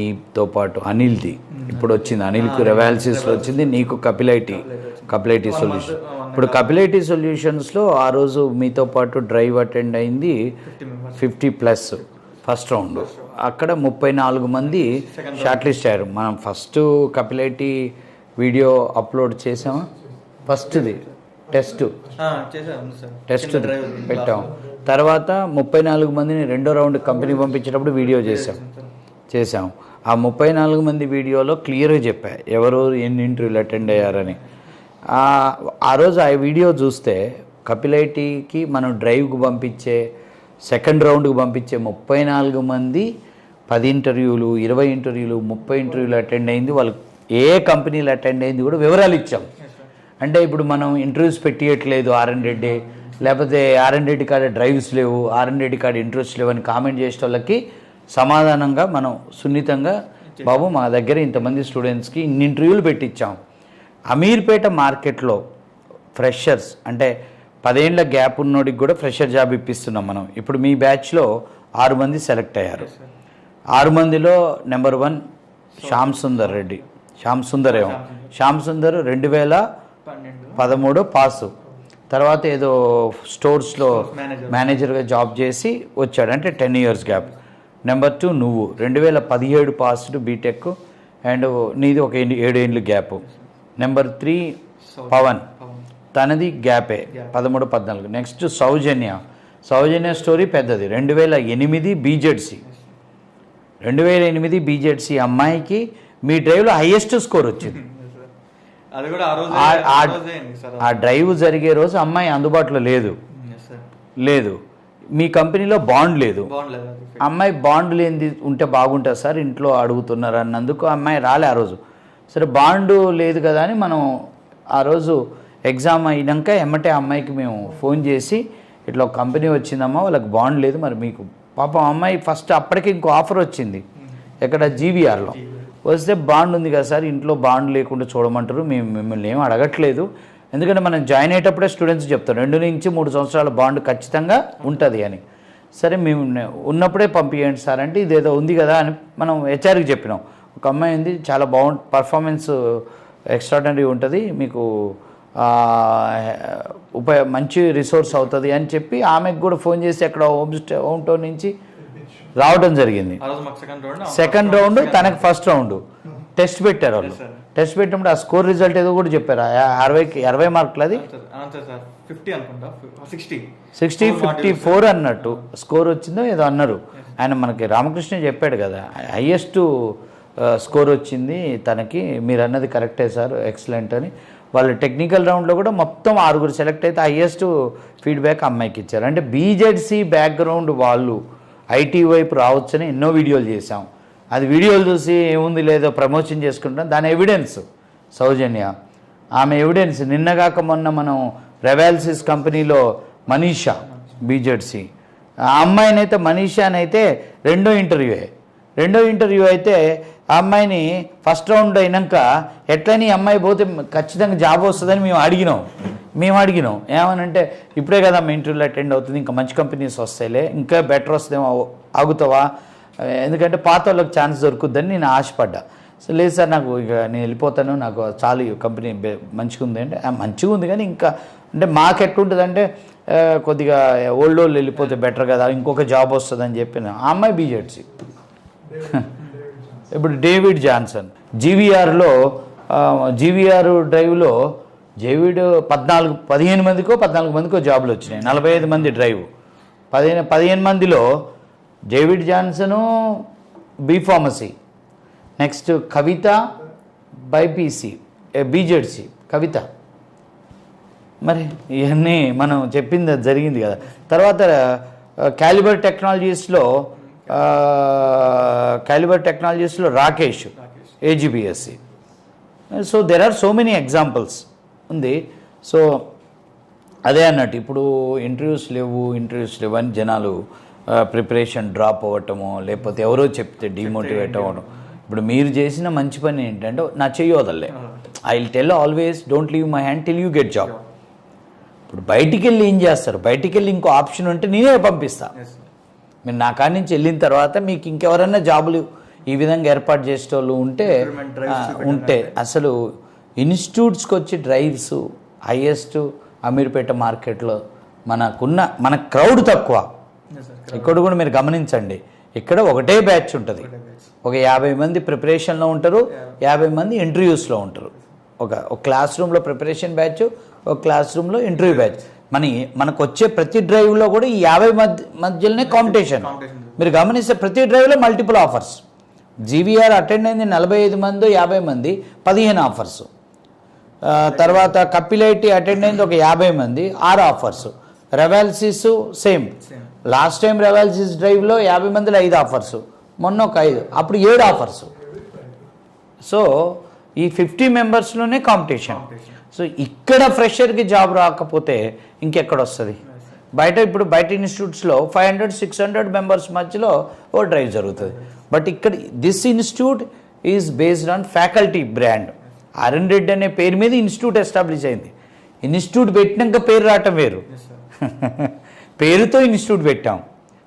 నీతో పాటు అనిల్ది ఇప్పుడు వచ్చింది, అనిల్కు రెవాల్సిస్లో వచ్చింది, నీకు కపిలైటీ సొల్యూషన్. ఇప్పుడు కపిలైటీ సొల్యూషన్స్లో ఆ రోజు మీతో పాటు డ్రైవ్ అటెండ్ అయింది 50+ ఫస్ట్ రౌండ్. అక్కడ 34 మంది షార్ట్ లిస్ట్ అయ్యారు. మనం ఫస్ట్ కపిలైటీ వీడియో అప్లోడ్ చేసామా, ఫస్ట్ది టెస్ట్ పెట్టాం. తర్వాత 34 మందిని రెండో రౌండ్ కంపెనీ పంపించేటప్పుడు వీడియో చేసాం. ఆ 34 మంది వీడియోలో క్లియర్గా చెప్పా ఎవరు ఎన్ని ఇంటర్వ్యూలు అటెండ్ అయ్యారని. ఆ రోజు ఆ వీడియో చూస్తే కపిలైటీకి మనం డ్రైవ్కి పంపించే సెకండ్ రౌండ్కి పంపించే 34 మంది 10 ఇంటర్వ్యూలు, 20 ఇంటర్వ్యూలు, 30 ఇంటర్వ్యూలు అటెండ్ అయింది. వాళ్ళు ఏ కంపెనీలు అటెండ్ అయింది కూడా వివరాలు ఇచ్చాం. అంటే ఇప్పుడు మనం ఇంటర్వ్యూస్ పెట్టియట్లేదు ఆర్ఎన్ రెడ్డి, లేకపోతే ఆర్ఎన్ రెడ్డి కాడ డ్రైవ్స్ లేవు, ఆర్ఎన్ రెడ్డి కాడ ఇంట్రెస్ట్ లేవు అని కామెంట్ చేసే వాళ్ళకి సమాధానంగా మనం సున్నితంగా, బాబు మా దగ్గర ఇంతమంది స్టూడెంట్స్కి ఇన్ని ఇంటర్వ్యూలు పెట్టించాం. అమీర్పేట మార్కెట్లో ఫ్రెషర్స్ అంటే 10 ఏళ్ల గ్యాప్ ఉన్నోడికి కూడా ఫ్రెషర్ జాబ్ ఇప్పిస్తున్నాం మనం. ఇప్పుడు మీ బ్యాచ్లో 6 మంది సెలెక్ట్ అయ్యారు. 6 మందిలో నెంబర్ 1 శ్యామ్ సుందర్ 2013 పాసు. తర్వాత ఏదో స్టోర్స్లో మేనేజర్గా జాబ్ చేసి వచ్చాడు, అంటే 10 years గ్యాప్. నెంబర్ 2 నువ్వు 2017 పాస్డ్ బీటెక్ అండ్ నీది ఒక 7 ఏళ్ళు గ్యాప్. నెంబర్ 3 పవన్, తనది గ్యాపే 13-14. నెక్స్ట్ సౌజన్య స్టోరీ పెద్దది. 2008 బీజెడ్సీ అమ్మాయికి మీ డ్రైవ్లో హైయెస్ట్ స్కోర్ వచ్చింది. ఆ డ్రైవ్ జరిగే రోజు అమ్మాయి అందుబాటులో లేదు. మీ కంపెనీలో బాండ్ లేదు. అమ్మాయి బాండ్ లేనిది ఉంటే బాగుంటుంది సార్, ఇంట్లో అడుగుతున్నారు అన్నందుకు అమ్మాయి రాలే ఆ రోజు. సరే బాండ్ లేదు కదా అని మనం ఆ రోజు ఎగ్జామ్ అయినాక ఎమ్మటే అమ్మాయికి మేము ఫోన్ చేసి ఇట్లా ఒక కంపెనీ వచ్చిందమ్మా, వాళ్ళకి బాండ్ లేదు, మరి మీకు పాపం అమ్మాయి ఫస్ట్ అప్పటికి ఇంకో ఆఫర్ వచ్చింది ఎక్కడ జీవీఆర్లో వస్తే, బాండ్ ఉంది కదా సార్, ఇంట్లో బాండ్ లేకుండా చూడమంటారు, మేము మిమ్మల్ని ఏం అడగట్లేదు, ఎందుకంటే మనం జాయిన్ అయ్యేటప్పుడే స్టూడెంట్స్ చెప్తాం 2 నుంచి 3 సంవత్సరాల బాండ్ ఖచ్చితంగా ఉంటుంది అని. సరే మేము ఉన్నప్పుడే పంపించండి సార్ అంటే, ఇదేదో ఉంది కదా అని మనం హెచ్ఆర్కి చెప్పినాం. ఒక అమ్మాయి ఉంది, చాలా పర్ఫార్మెన్స్ ఎక్స్ట్రాడినరీ ఉంటుంది, మీకు మంచి రిసోర్స్ అవుతుంది అని చెప్పి ఆమెకు కూడా ఫోన్ చేసి అక్కడ హోమ్ టౌన్ నుంచి రావడం జరిగింది. సెకండ్ రౌండ్ తనకు ఫస్ట్ రౌండ్ టెస్ట్ పెట్టారు వాళ్ళు. టెస్ట్ పెట్టినప్పుడు ఆ స్కోర్ రిజల్ట్ ఏదో కూడా చెప్పారు, 60 మార్కులు, అది 54 అన్నట్టు స్కోర్ వచ్చిందో ఏదో అన్నారు. ఆయన మనకి రామకృష్ణ చెప్పాడు కదా, హైయెస్ట్ స్కోర్ వచ్చింది తనకి, మీరు అన్నది కరెక్టే సార్, ఎక్సలెంట్ అని. వాళ్ళు టెక్నికల్ రౌండ్లో కూడా మొత్తం 6 సెలెక్ట్ అయితే హైయెస్ట్ ఫీడ్బ్యాక్ అమ్మాయికి ఇచ్చారు. అంటే బీజెడ్సీ బ్యాక్గ్రౌండ్ వాళ్ళు ఐటీ వైపు రావచ్చని ఎన్నో వీడియోలు చేశాం. అది వీడియోలు చూసి ఏముంది లేదో ప్రమోషన్ చేసుకుంటాం, దాని ఎవిడెన్స్ సౌజన్య. ఆమె ఎవిడెన్స్ నిన్నగాక మొన్న మనం రెవాల్సిస్ కంపెనీలో మనీషా బీజెడ్సీ ఆ అమ్మాయినైతే, మనీషానైతే రెండో ఇంటర్వ్యూ అయితే ఆ అమ్మాయిని ఫస్ట్ రౌండ్ అయినాక ఎట్లని అమ్మాయి పోతే ఖచ్చితంగా జాబ్ వస్తుందని మేము అడిగినాం. ఏమనంటే ఇప్పుడే కదా మా ఇంటర్వ్యూలో అటెండ్ అవుతుంది, ఇంకా మంచి కంపెనీస్ వస్తాయిలే, ఇంకా బెటర్ వస్తుందేమో, ఆగుతావా, ఎందుకంటే పాత వాళ్ళకి ఛాన్స్ దొరుకుద్దని నేను ఆశపడ్డా. సో లేదు సార్, నాకు ఇక నేను వెళ్ళిపోతాను, నాకు చాలు కంపెనీ మంచిగా ఉంది అంటే, మంచిగా ఉంది కానీ ఇంకా అంటే మాకు ఎట్లుంటుంది అంటే కొద్దిగా ఓల్డ్ వెళ్ళిపోతే బెటర్ కదా, ఇంకొక జాబ్ వస్తుందని చెప్పిన ఆ అమ్మాయి బీజెడ్సీ. ఇప్పుడు డేవిడ్ జాన్సన్ జీవీఆర్ డ్రైవ్లో డేవిడ్ 15 మందికో 14 మందికో జాబులు వచ్చినాయి, 45 మంది డ్రైవ్. 15 మందిలో David Johnson B pharmacy, next Kavitha BiPC BZC Kavitha. మరి ఇవన్నీ మనం చెప్పింది జరిగింది కదా. తర్వాత క్యాలిబర్ టెక్నాలజీస్లో రాకేష్ ఏజీబీఎస్సి. So there are so many examples ఉంది. సో అదే అన్నట్టు ఇప్పుడు ఇంటర్వ్యూస్ లేవు అని జనాలు ప్రిపరేషన్ డ్రాప్ అవ్వటము, లేకపోతే ఎవరో చెప్తే డిమోటివేట్ అవ్వడం. ఇప్పుడు మీరు చేసిన మంచి పని ఏంటంటే నా చెయ్యొదలే, I will tell always don't leave my hand till you get job. ఇప్పుడు బయటికి వెళ్ళి ఏం చేస్తారు, బయటికి వెళ్ళి ఇంకో ఆప్షన్ ఉంటే నేనే పంపిస్తా. మీరు నా కాడి నుంచి వెళ్ళిన తర్వాత మీకు ఇంకెవరైనా జాబులు ఈ విధంగా ఏర్పాటు చేసేటోళ్ళు ఉంటే అసలు ఇన్స్టిట్యూట్స్కి వచ్చి డ్రైవ్స్ హైయెస్ట్ అమీర్పేట మార్కెట్లో మన క్రౌడ్ తక్కువ. ఇక్కడ కూడా మీరు గమనించండి, ఇక్కడ ఒకటే బ్యాచ్ ఉంటుంది, ఒక 50 మంది ప్రిపరేషన్లో ఉంటారు, 50 మంది ఇంటర్వ్యూస్లో ఉంటారు. ఒక క్లాస్ రూమ్లో ప్రిపరేషన్ బ్యాచ్, ఒక క్లాస్ రూమ్లో ఇంటర్వ్యూ బ్యాచ్. మనకు వచ్చే ప్రతి డ్రైవ్లో కూడా ఈ 50 మధ్యలోనే కాంపిటీషన్. మీరు గమనిస్తే ప్రతి డ్రైవ్లో మల్టిపుల్ ఆఫర్స్. జీవీఆర్ అటెండ్ అయింది 45 మంది, 50 మంది, 15 ఆఫర్స్. తర్వాత కపిలైటీ అటెండ్ అయింది ఒక 50 మంది, 6 ఆఫర్స్. రెవాల్సిస్ సేమ్. లాస్ట్ టైం రెవాల్సిస్ డ్రైవ్లో 50 మందిలో 5 ఆఫర్స్, మొన్న ఒక 5, అప్పుడు 7 ఆఫర్స్. సో ఈ 50 మెంబర్స్లోనే కాంపిటీషన్. సో ఇక్కడ ఫ్రెషర్కి జాబ్ రాకపోతే ఇంకెక్కడ వస్తుంది? ఇప్పుడు బయట ఇన్స్టిట్యూట్స్లో 500-600 మెంబర్స్ మధ్యలో ఓ డ్రైవ్ జరుగుతుంది. బట్ ఇక్కడ this institute is based on faculty brand. RN Reddy అనే పేరు మీద ఇన్స్టిట్యూట్ ఎస్టాబ్లిష్ అయింది. ఇన్స్టిట్యూట్ పెట్టినాక పేరు రావటం వేరు, పేరుతో ఇన్స్టిట్యూట్ పెట్టాం.